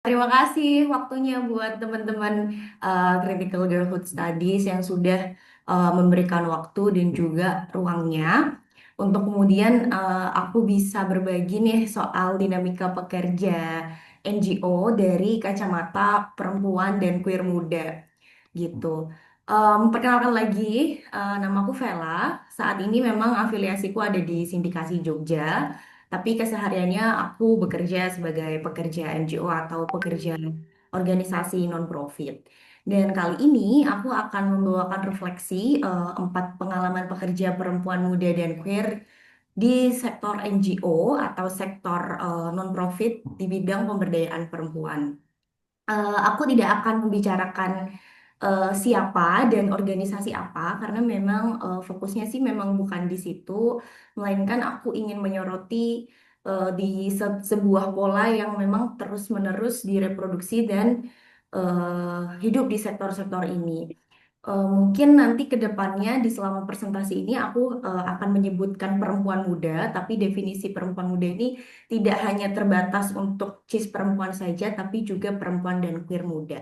Terima kasih waktunya buat teman-teman Critical Girlhood Studies yang sudah memberikan waktu dan juga ruangnya untuk kemudian aku bisa berbagi nih soal dinamika pekerja NGO dari kacamata perempuan dan queer muda gitu. Perkenalkan lagi, namaku Vela. Saat ini memang afiliasiku ada di Sindikasi Jogja, tapi kesehariannya aku bekerja sebagai pekerja NGO atau pekerja organisasi non-profit. Dan kali ini aku akan membawakan refleksi 4 pengalaman pekerja perempuan muda dan queer di sektor NGO atau sektor non-profit di bidang pemberdayaan perempuan. Aku tidak akan membicarakan siapa dan organisasi apa karena memang fokusnya sih memang bukan di situ, melainkan aku ingin menyoroti di sebuah pola yang memang terus-menerus direproduksi dan hidup di sektor-sektor ini. Mungkin nanti ke depannya di selama presentasi ini aku akan menyebutkan perempuan muda, tapi definisi perempuan muda ini tidak hanya terbatas untuk cis perempuan saja, tapi juga perempuan dan queer muda.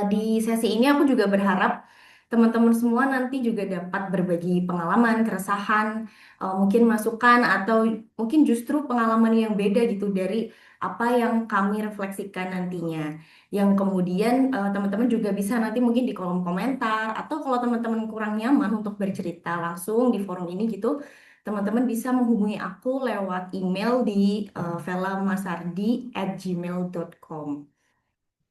Di sesi ini aku juga berharap teman-teman semua nanti juga dapat berbagi pengalaman, keresahan, mungkin masukan atau mungkin justru pengalaman yang beda gitu dari apa yang kami refleksikan nantinya. Yang kemudian teman-teman juga bisa nanti mungkin di kolom komentar atau kalau teman-teman kurang nyaman untuk bercerita langsung di forum ini gitu, teman-teman bisa menghubungi aku lewat email di velamasardi@gmail.com.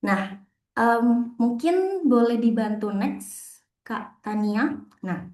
Nah, em, mungkin boleh dibantu next, Kak Tania. Nah,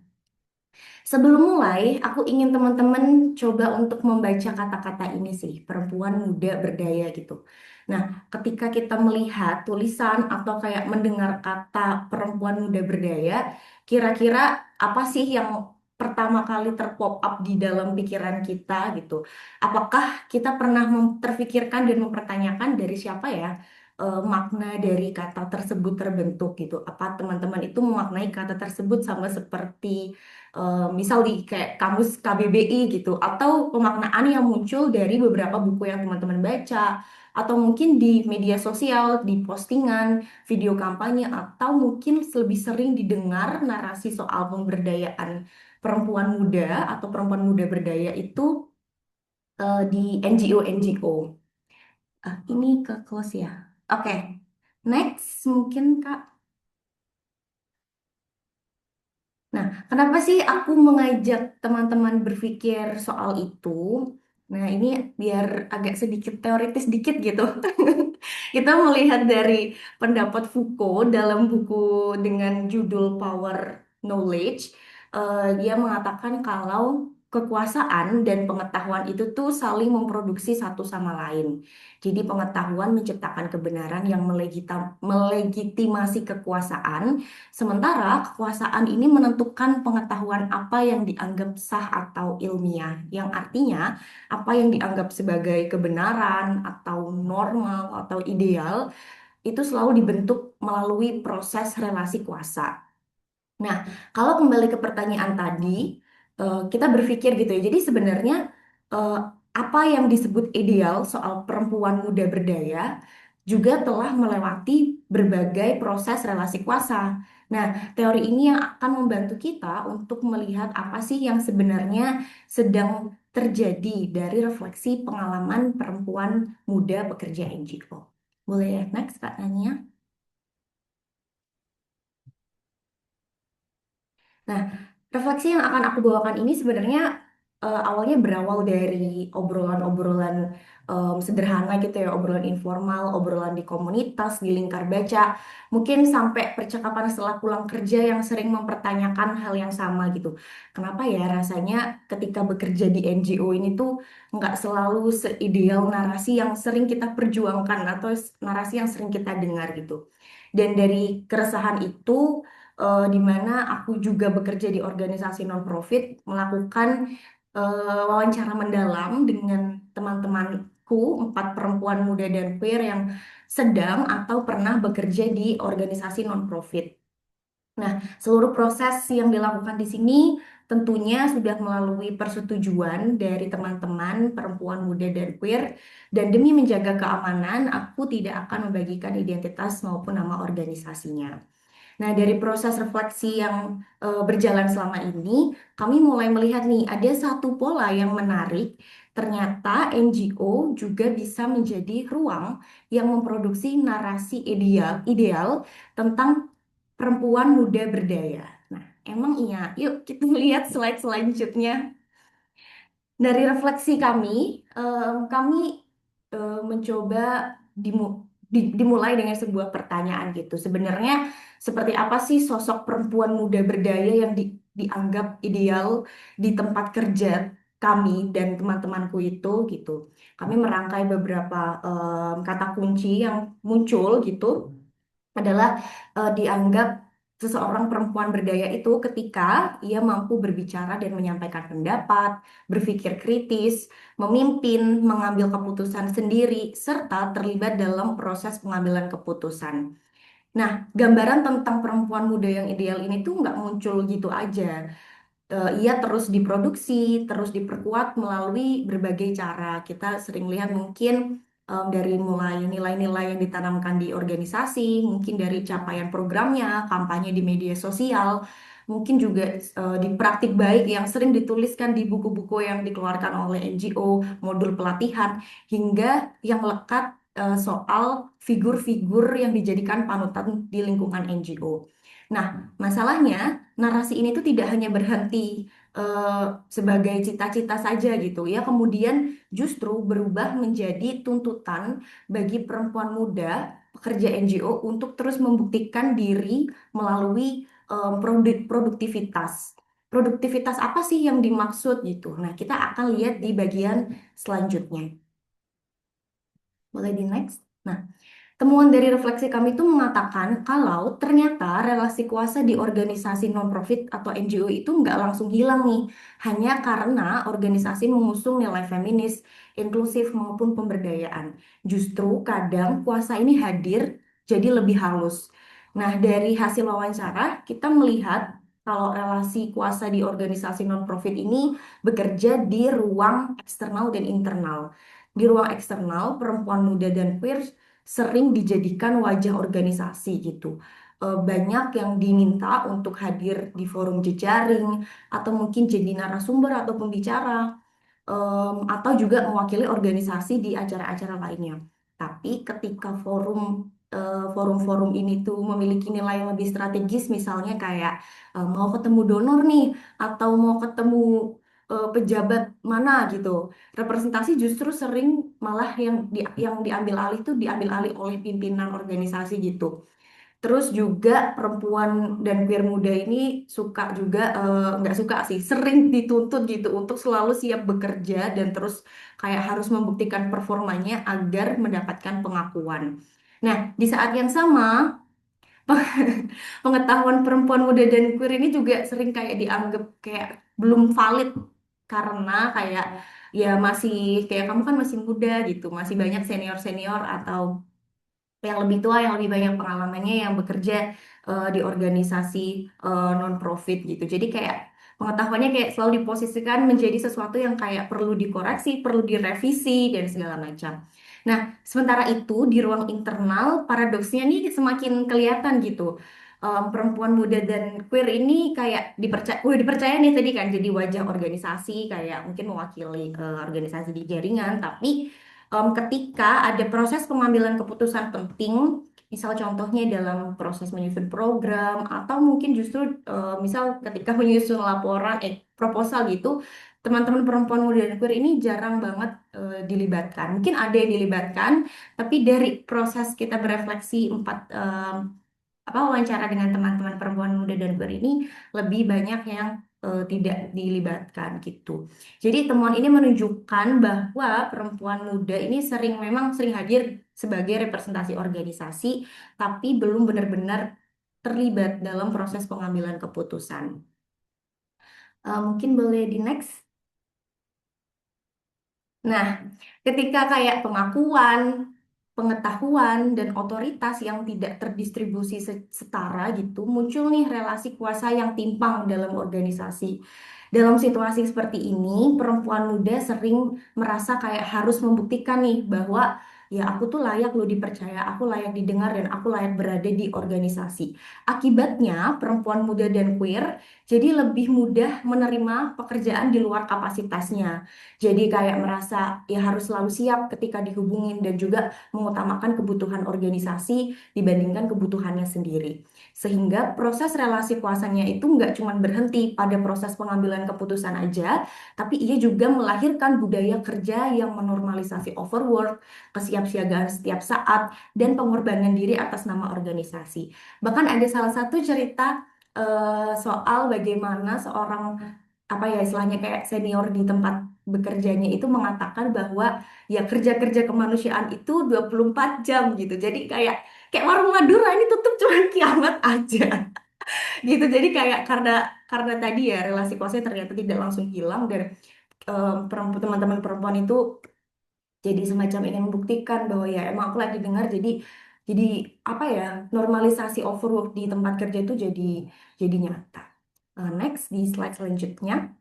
sebelum mulai, aku ingin teman-teman coba untuk membaca kata-kata ini sih, perempuan muda berdaya gitu. Nah, ketika kita melihat tulisan atau kayak mendengar kata perempuan muda berdaya, kira-kira apa sih yang pertama kali terpop up di dalam pikiran kita gitu? Apakah kita pernah terfikirkan dan mempertanyakan dari siapa ya makna dari kata tersebut terbentuk gitu? Apa teman-teman itu memaknai kata tersebut sama seperti misal di kayak kamus KBBI gitu, atau pemaknaan yang muncul dari beberapa buku yang teman-teman baca, atau mungkin di media sosial, di postingan, video kampanye, atau mungkin lebih sering didengar narasi soal pemberdayaan perempuan muda atau perempuan muda berdaya itu di NGO-NGO. Ini ke close ya. Oke, next mungkin Kak. Nah, kenapa sih aku mengajak teman-teman berpikir soal itu? Nah, ini biar agak sedikit teoritis dikit gitu. Kita melihat dari pendapat Foucault dalam buku dengan judul Power Knowledge. Dia mengatakan kalau kekuasaan dan pengetahuan itu tuh saling memproduksi satu sama lain. Jadi pengetahuan menciptakan kebenaran yang melegitimasi kekuasaan. Sementara kekuasaan ini menentukan pengetahuan apa yang dianggap sah atau ilmiah, yang artinya apa yang dianggap sebagai kebenaran atau normal atau ideal itu selalu dibentuk melalui proses relasi kuasa. Nah, kalau kembali ke pertanyaan tadi, kita berpikir gitu ya. Jadi sebenarnya eh, apa yang disebut ideal soal perempuan muda berdaya juga telah melewati berbagai proses relasi kuasa. Nah, teori ini yang akan membantu kita untuk melihat apa sih yang sebenarnya sedang terjadi dari refleksi pengalaman perempuan muda pekerja NGO. Boleh ya, next Kak Tania? Nah, refleksi yang akan aku bawakan ini sebenarnya awalnya berawal dari obrolan-obrolan sederhana gitu ya, obrolan informal, obrolan di komunitas, di lingkar baca, mungkin sampai percakapan setelah pulang kerja yang sering mempertanyakan hal yang sama gitu. Kenapa ya rasanya ketika bekerja di NGO ini tuh nggak selalu seideal narasi yang sering kita perjuangkan atau narasi yang sering kita dengar gitu. Dan dari keresahan itu di mana aku juga bekerja di organisasi non-profit, melakukan wawancara mendalam dengan teman-temanku, 4 perempuan muda dan queer yang sedang atau pernah bekerja di organisasi non-profit. Nah, seluruh proses yang dilakukan di sini tentunya sudah melalui persetujuan dari teman-teman perempuan muda dan queer, dan demi menjaga keamanan, aku tidak akan membagikan identitas maupun nama organisasinya. Nah, dari proses refleksi yang berjalan selama ini, kami mulai melihat nih, ada satu pola yang menarik. Ternyata NGO juga bisa menjadi ruang yang memproduksi narasi ideal tentang perempuan muda berdaya. Nah, emang iya. Yuk kita lihat slide selanjutnya. Dari refleksi kami mencoba dimulai dengan sebuah pertanyaan gitu. Sebenarnya seperti apa sih sosok perempuan muda berdaya yang dianggap ideal di tempat kerja kami dan teman-temanku itu gitu. Kami merangkai beberapa kata kunci yang muncul gitu adalah dianggap seseorang perempuan berdaya itu ketika ia mampu berbicara dan menyampaikan pendapat, berpikir kritis, memimpin, mengambil keputusan sendiri, serta terlibat dalam proses pengambilan keputusan. Nah, gambaran tentang perempuan muda yang ideal ini tuh nggak muncul gitu aja. Ia terus diproduksi, terus diperkuat melalui berbagai cara. Kita sering lihat mungkin dari mulai nilai-nilai yang ditanamkan di organisasi, mungkin dari capaian programnya, kampanye di media sosial, mungkin juga di praktik baik yang sering dituliskan di buku-buku yang dikeluarkan oleh NGO, modul pelatihan, hingga yang lekat soal figur-figur yang dijadikan panutan di lingkungan NGO. Nah, masalahnya narasi ini tuh tidak hanya berhenti sebagai cita-cita saja gitu ya, kemudian justru berubah menjadi tuntutan bagi perempuan muda pekerja NGO untuk terus membuktikan diri melalui produktivitas. Produktivitas apa sih yang dimaksud gitu? Nah, kita akan lihat di bagian selanjutnya. Boleh di next? Nah, temuan dari refleksi kami itu mengatakan kalau ternyata relasi kuasa di organisasi non-profit atau NGO itu nggak langsung hilang nih, hanya karena organisasi mengusung nilai feminis, inklusif maupun pemberdayaan. Justru kadang kuasa ini hadir jadi lebih halus. Nah, dari hasil wawancara kita melihat kalau relasi kuasa di organisasi non-profit ini bekerja di ruang eksternal dan internal. Di ruang eksternal, perempuan muda dan queer sering dijadikan wajah organisasi gitu. Banyak yang diminta untuk hadir di forum jejaring atau mungkin jadi narasumber atau pembicara atau juga mewakili organisasi di acara-acara lainnya. Tapi ketika forum-forum ini tuh memiliki nilai yang lebih strategis, misalnya kayak mau ketemu donor nih atau mau ketemu pejabat mana gitu, representasi justru sering malah yang diambil alih tuh diambil alih oleh pimpinan organisasi gitu. Terus juga perempuan dan queer muda ini suka juga nggak suka sih, sering dituntut gitu untuk selalu siap bekerja dan terus kayak harus membuktikan performanya agar mendapatkan pengakuan. Nah, di saat yang sama pengetahuan perempuan muda dan queer ini juga sering kayak dianggap kayak belum valid karena kayak ya masih kayak kamu kan masih muda gitu, masih banyak senior-senior atau yang lebih tua, yang lebih banyak pengalamannya yang bekerja di organisasi non-profit gitu. Jadi kayak pengetahuannya kayak selalu diposisikan menjadi sesuatu yang kayak perlu dikoreksi, perlu direvisi dan segala macam. Nah, sementara itu di ruang internal paradoksnya nih semakin kelihatan gitu. Perempuan muda dan queer ini kayak udah dipercaya nih tadi kan jadi wajah organisasi kayak mungkin mewakili organisasi di jaringan, tapi ketika ada proses pengambilan keputusan penting, misal contohnya dalam proses menyusun program atau mungkin justru misal ketika menyusun laporan, proposal gitu, teman-teman perempuan muda dan queer ini jarang banget dilibatkan. Mungkin ada yang dilibatkan, tapi dari proses kita berefleksi wawancara dengan teman-teman perempuan muda dan queer ini lebih banyak yang tidak dilibatkan gitu. Jadi temuan ini menunjukkan bahwa perempuan muda ini memang sering hadir sebagai representasi organisasi, tapi belum benar-benar terlibat dalam proses pengambilan keputusan. Mungkin boleh di next. Nah, ketika kayak pengakuan, pengetahuan dan otoritas yang tidak terdistribusi setara gitu, muncul nih relasi kuasa yang timpang dalam organisasi. Dalam situasi seperti ini, perempuan muda sering merasa kayak harus membuktikan nih bahwa ya aku tuh layak loh dipercaya, aku layak didengar dan aku layak berada di organisasi. Akibatnya, perempuan muda dan queer jadi lebih mudah menerima pekerjaan di luar kapasitasnya. Jadi kayak merasa ya harus selalu siap ketika dihubungin dan juga mengutamakan kebutuhan organisasi dibandingkan kebutuhannya sendiri. Sehingga proses relasi kuasanya itu nggak cuma berhenti pada proses pengambilan keputusan aja, tapi ia juga melahirkan budaya kerja yang menormalisasi overwork, kesiapsiagaan setiap saat, dan pengorbanan diri atas nama organisasi. Bahkan ada salah satu cerita soal bagaimana seorang apa ya istilahnya kayak senior di tempat bekerjanya itu mengatakan bahwa ya kerja-kerja kemanusiaan itu 24 jam gitu. Jadi kayak kayak warung Madura ini tutup cuma kiamat aja gitu. Jadi kayak karena tadi ya relasi kuasa ternyata tidak langsung hilang dan teman-teman perempuan itu jadi semacam ingin membuktikan bahwa ya emang aku lagi dengar jadi apa ya normalisasi overwork di tempat kerja itu jadi nyata. Next di slide selanjutnya.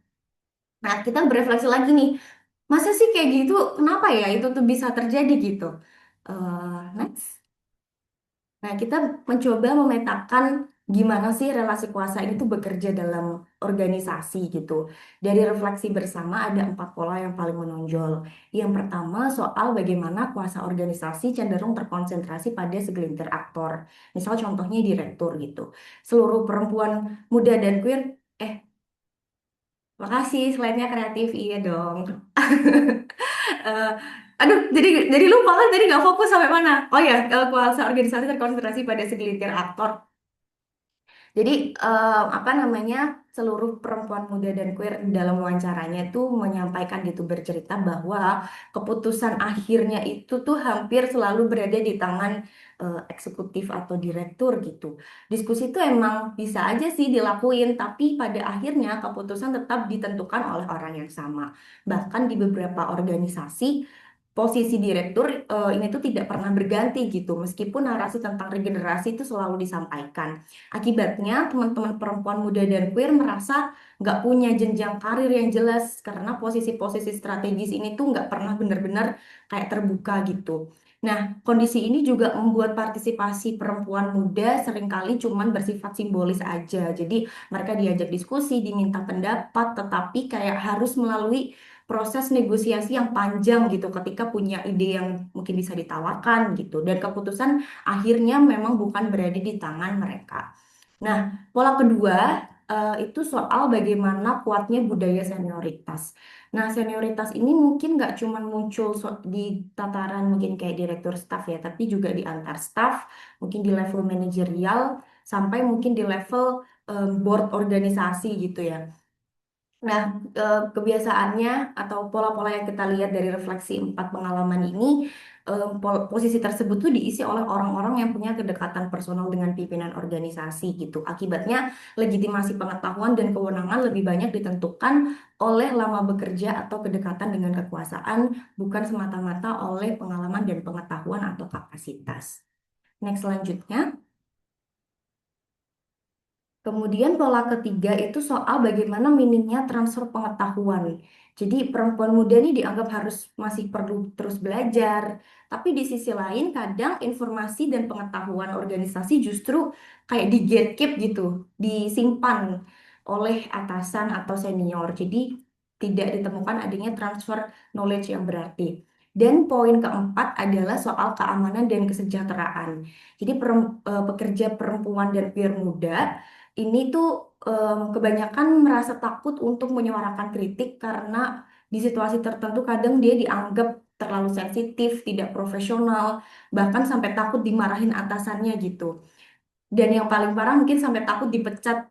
Nah, kita berefleksi lagi nih. Masa sih kayak gitu? Kenapa ya itu tuh bisa terjadi gitu? Next. Nah, kita mencoba memetakan gimana sih relasi kuasa ini tuh bekerja dalam organisasi gitu. Dari refleksi bersama ada 4 pola yang paling menonjol. Yang pertama soal bagaimana kuasa organisasi cenderung terkonsentrasi pada segelintir aktor. Misal contohnya direktur gitu. Seluruh perempuan muda dan queer, eh, makasih slide-nya kreatif, iya dong. Eh, aduh, jadi lupa kan tadi nggak fokus sampai mana? Oh ya, kuasa organisasi terkonsentrasi pada segelintir aktor. Jadi apa namanya seluruh perempuan muda dan queer dalam wawancaranya itu menyampaikan gitu bercerita bahwa keputusan akhirnya itu tuh hampir selalu berada di tangan eksekutif atau direktur gitu. Diskusi itu emang bisa aja sih dilakuin, tapi pada akhirnya keputusan tetap ditentukan oleh orang yang sama. Bahkan di beberapa organisasi posisi direktur ini tuh tidak pernah berganti gitu, meskipun narasi tentang regenerasi itu selalu disampaikan. Akibatnya, teman-teman perempuan muda dan queer merasa nggak punya jenjang karir yang jelas karena posisi-posisi strategis ini tuh nggak pernah benar-benar kayak terbuka gitu. Nah, kondisi ini juga membuat partisipasi perempuan muda seringkali cuman bersifat simbolis aja. Jadi mereka diajak diskusi, diminta pendapat, tetapi kayak harus melalui proses negosiasi yang panjang gitu ketika punya ide yang mungkin bisa ditawarkan gitu. Dan keputusan akhirnya memang bukan berada di tangan mereka. Nah, pola kedua itu soal bagaimana kuatnya budaya senioritas. Nah, senioritas ini mungkin nggak cuma muncul di tataran mungkin kayak direktur staff ya, tapi juga di antar staff, mungkin di level manajerial, sampai mungkin di level board organisasi gitu ya. Nah, kebiasaannya atau pola-pola yang kita lihat dari refleksi 4 pengalaman ini, posisi tersebut tuh diisi oleh orang-orang yang punya kedekatan personal dengan pimpinan organisasi gitu. Akibatnya, legitimasi pengetahuan dan kewenangan lebih banyak ditentukan oleh lama bekerja atau kedekatan dengan kekuasaan, bukan semata-mata oleh pengalaman dan pengetahuan atau kapasitas. Next selanjutnya. Kemudian pola ketiga itu soal bagaimana minimnya transfer pengetahuan. Jadi perempuan muda ini dianggap harus masih perlu terus belajar, tapi di sisi lain kadang informasi dan pengetahuan organisasi justru kayak di gatekeep gitu, disimpan oleh atasan atau senior. Jadi tidak ditemukan adanya transfer knowledge yang berarti. Dan poin keempat adalah soal keamanan dan kesejahteraan. Jadi pekerja perempuan dan peer muda ini tuh kebanyakan merasa takut untuk menyuarakan kritik karena di situasi tertentu kadang dia dianggap terlalu sensitif, tidak profesional, bahkan sampai takut dimarahin atasannya gitu. Dan yang paling parah mungkin sampai takut dipecat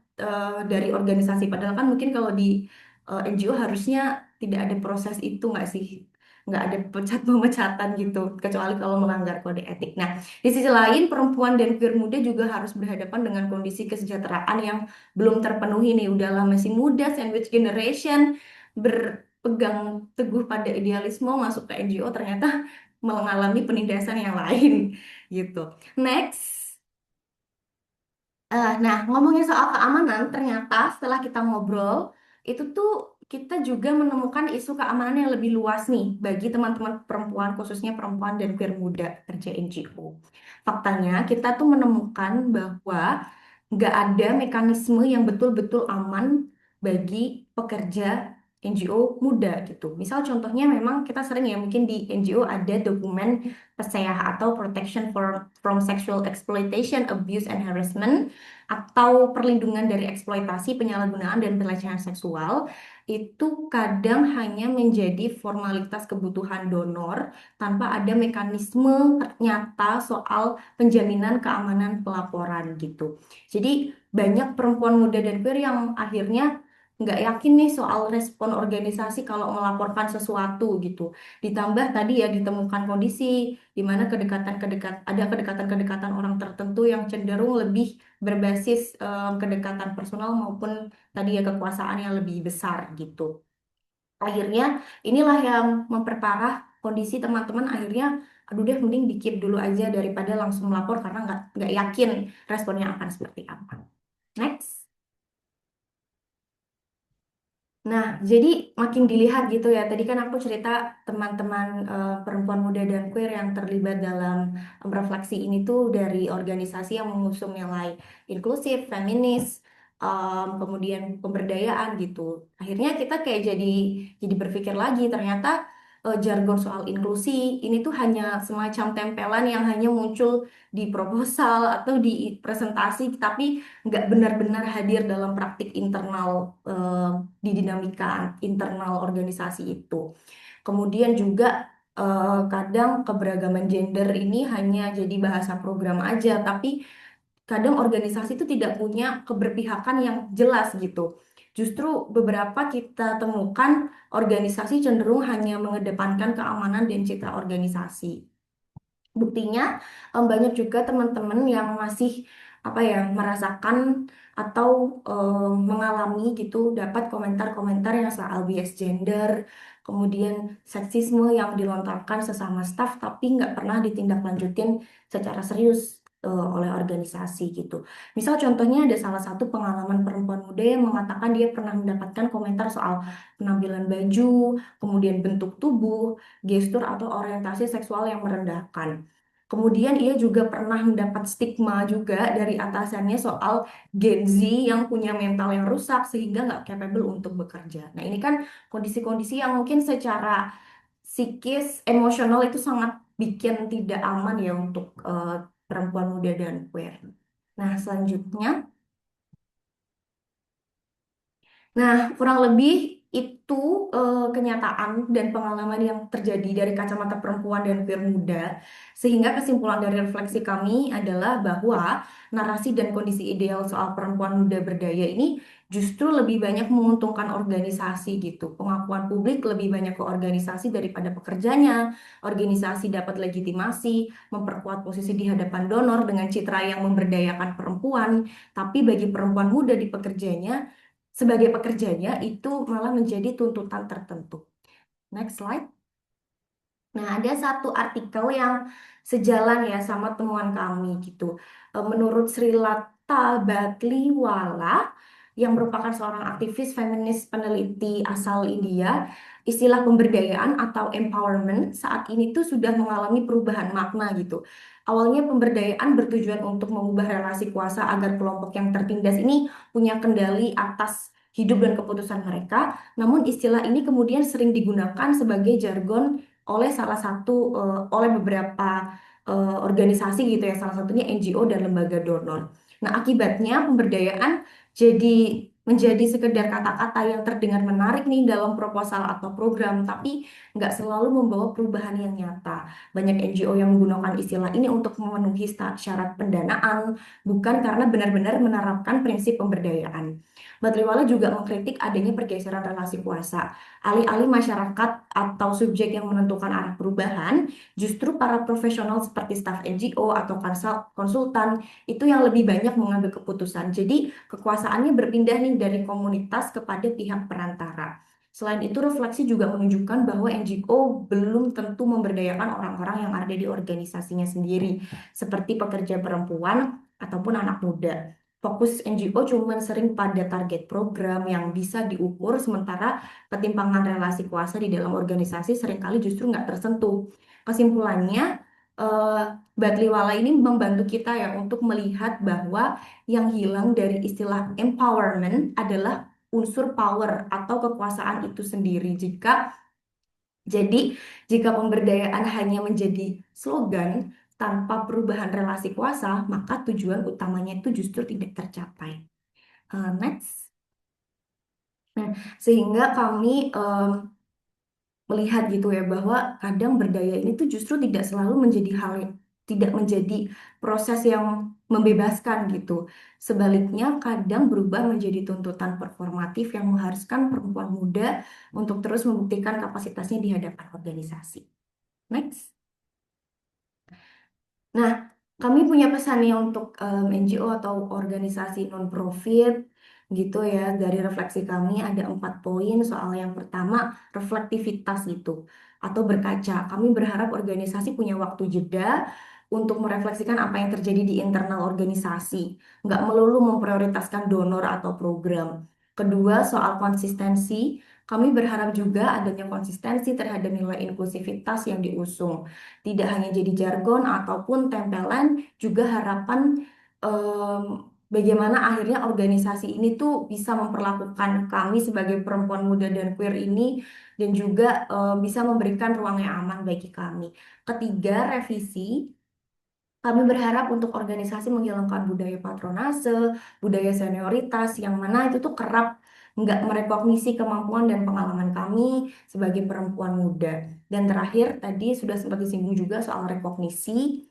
dari organisasi. Padahal kan mungkin kalau di NGO harusnya tidak ada proses itu nggak sih? Nggak ada pecat pemecatan gitu, kecuali kalau melanggar kode etik. Nah, di sisi lain perempuan dan queer muda juga harus berhadapan dengan kondisi kesejahteraan yang belum terpenuhi nih. Udahlah masih muda, sandwich generation, berpegang teguh pada idealisme, masuk ke NGO ternyata mengalami penindasan yang lain gitu. Next. Nah, ngomongin soal keamanan, ternyata setelah kita ngobrol, itu tuh kita juga menemukan isu keamanan yang lebih luas nih bagi teman-teman perempuan, khususnya perempuan dan queer muda kerja NGO. Faktanya, kita tuh menemukan bahwa nggak ada mekanisme yang betul-betul aman bagi pekerja NGO muda gitu. Misal contohnya memang kita sering ya mungkin di NGO ada dokumen PSEA atau Protection from Sexual Exploitation, Abuse and Harassment atau perlindungan dari eksploitasi, penyalahgunaan dan pelecehan seksual itu kadang hanya menjadi formalitas kebutuhan donor tanpa ada mekanisme nyata soal penjaminan keamanan pelaporan gitu. Jadi banyak perempuan muda dan queer yang akhirnya nggak yakin nih soal respon organisasi kalau melaporkan sesuatu gitu. Ditambah tadi ya ditemukan kondisi di mana ada kedekatan-kedekatan orang tertentu yang cenderung lebih berbasis kedekatan personal maupun tadi ya kekuasaan yang lebih besar gitu. Akhirnya inilah yang memperparah kondisi teman-teman akhirnya aduh deh mending dikip dulu aja daripada langsung melapor karena nggak yakin responnya akan seperti apa. Next. Nah, jadi makin dilihat gitu ya. Tadi kan aku cerita teman-teman perempuan muda dan queer yang terlibat dalam refleksi ini tuh dari organisasi yang mengusung nilai inklusif, feminis, kemudian pemberdayaan gitu. Akhirnya kita kayak jadi berpikir lagi ternyata jargon soal inklusi ini tuh hanya semacam tempelan yang hanya muncul di proposal atau di presentasi, tapi nggak benar-benar hadir dalam praktik internal di dinamika internal organisasi itu. Kemudian juga kadang keberagaman gender ini hanya jadi bahasa program aja, tapi kadang organisasi itu tidak punya keberpihakan yang jelas gitu. Justru beberapa kita temukan organisasi cenderung hanya mengedepankan keamanan dan citra organisasi. Buktinya banyak juga teman-teman yang masih apa ya merasakan atau mengalami gitu dapat komentar-komentar yang soal bias gender, kemudian seksisme yang dilontarkan sesama staf tapi nggak pernah ditindaklanjutin secara serius oleh organisasi gitu. Misal contohnya ada salah satu pengalaman perempuan muda yang mengatakan dia pernah mendapatkan komentar soal penampilan baju, kemudian bentuk tubuh, gestur atau orientasi seksual yang merendahkan. Kemudian ia juga pernah mendapat stigma juga dari atasannya soal Gen Z yang punya mental yang rusak sehingga nggak capable untuk bekerja. Nah ini kan kondisi-kondisi yang mungkin secara psikis, emosional itu sangat bikin tidak aman ya untuk perempuan muda dan queer. Nah selanjutnya. Nah, kurang lebih itu kenyataan dan pengalaman yang terjadi dari kacamata perempuan dan queer muda. Sehingga kesimpulan dari refleksi kami adalah bahwa narasi dan kondisi ideal soal perempuan muda berdaya ini justru lebih banyak menguntungkan organisasi gitu. Pengakuan publik lebih banyak ke organisasi daripada pekerjanya. Organisasi dapat legitimasi, memperkuat posisi di hadapan donor dengan citra yang memberdayakan perempuan. Tapi bagi perempuan muda di pekerjanya, sebagai pekerjanya itu malah menjadi tuntutan tertentu. Next slide. Nah, ada satu artikel yang sejalan ya sama temuan kami gitu. Menurut Sri Lata Batliwala yang merupakan seorang aktivis feminis peneliti asal India, istilah pemberdayaan atau empowerment saat ini tuh sudah mengalami perubahan makna gitu. Awalnya pemberdayaan bertujuan untuk mengubah relasi kuasa agar kelompok yang tertindas ini punya kendali atas hidup dan keputusan mereka. Namun istilah ini kemudian sering digunakan sebagai jargon oleh beberapa organisasi gitu ya, salah satunya NGO dan lembaga donor. Nah, akibatnya pemberdayaan jadi menjadi sekedar kata-kata yang terdengar menarik nih dalam proposal atau program, tapi nggak selalu membawa perubahan yang nyata. Banyak NGO yang menggunakan istilah ini untuk memenuhi syarat pendanaan, bukan karena benar-benar menerapkan prinsip pemberdayaan. Batriwala juga mengkritik adanya pergeseran relasi kuasa. Alih-alih masyarakat atau subjek yang menentukan arah perubahan, justru para profesional seperti staf NGO atau konsultan itu yang lebih banyak mengambil keputusan. Jadi kekuasaannya berpindah nih dari komunitas kepada pihak perantara. Selain itu, refleksi juga menunjukkan bahwa NGO belum tentu memberdayakan orang-orang yang ada di organisasinya sendiri, seperti pekerja perempuan ataupun anak muda. Fokus NGO cuma sering pada target program yang bisa diukur, sementara ketimpangan relasi kuasa di dalam organisasi seringkali justru nggak tersentuh. Kesimpulannya, eh, Batliwala ini membantu kita ya untuk melihat bahwa yang hilang dari istilah empowerment adalah unsur power atau kekuasaan itu sendiri. Jadi, jika pemberdayaan hanya menjadi slogan tanpa perubahan relasi kuasa, maka tujuan utamanya itu justru tidak tercapai. Next. Nah, sehingga kami melihat gitu ya bahwa kadang berdaya ini tuh justru tidak selalu menjadi tidak menjadi proses yang membebaskan gitu. Sebaliknya kadang berubah menjadi tuntutan performatif yang mengharuskan perempuan muda untuk terus membuktikan kapasitasnya di hadapan organisasi. Next. Nah, kami punya pesan nih untuk NGO atau organisasi non-profit gitu ya. Dari refleksi kami ada 4 poin. Soal yang pertama, reflektivitas gitu atau berkaca. Kami berharap organisasi punya waktu jeda untuk merefleksikan apa yang terjadi di internal organisasi. Nggak melulu memprioritaskan donor atau program. Kedua, soal konsistensi. Kami berharap juga adanya konsistensi terhadap nilai inklusivitas yang diusung. Tidak hanya jadi jargon ataupun tempelan, juga harapan em, bagaimana akhirnya organisasi ini tuh bisa memperlakukan kami sebagai perempuan muda dan queer ini dan juga bisa memberikan ruang yang aman bagi kami. Ketiga, revisi. Kami berharap untuk organisasi menghilangkan budaya patronase, budaya senioritas, yang mana itu tuh kerap nggak merekognisi kemampuan dan pengalaman kami sebagai perempuan muda. Dan terakhir, tadi sudah sempat disinggung juga soal rekognisi.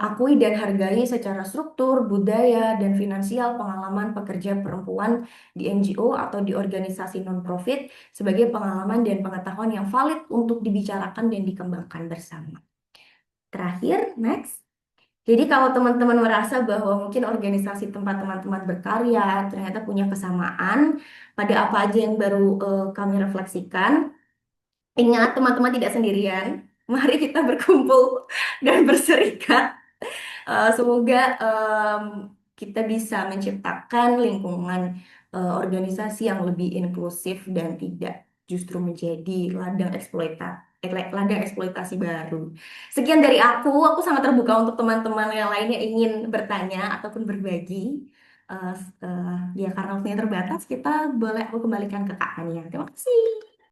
Akui dan hargai secara struktur, budaya, dan finansial pengalaman pekerja perempuan di NGO atau di organisasi non-profit sebagai pengalaman dan pengetahuan yang valid untuk dibicarakan dan dikembangkan bersama. Terakhir, next. Jadi kalau teman-teman merasa bahwa mungkin organisasi tempat teman-teman berkarya ternyata punya kesamaan pada apa aja yang baru kami refleksikan, ingat teman-teman tidak sendirian. Mari kita berkumpul dan berserikat. Semoga kita bisa menciptakan lingkungan organisasi yang lebih inklusif dan tidak justru menjadi ladang eksploitasi baru. Sekian dari aku sangat terbuka untuk teman-teman yang lainnya ingin bertanya ataupun berbagi. Ya karena waktunya terbatas, kita boleh aku kembalikan ke Kak Ania. Terima kasih.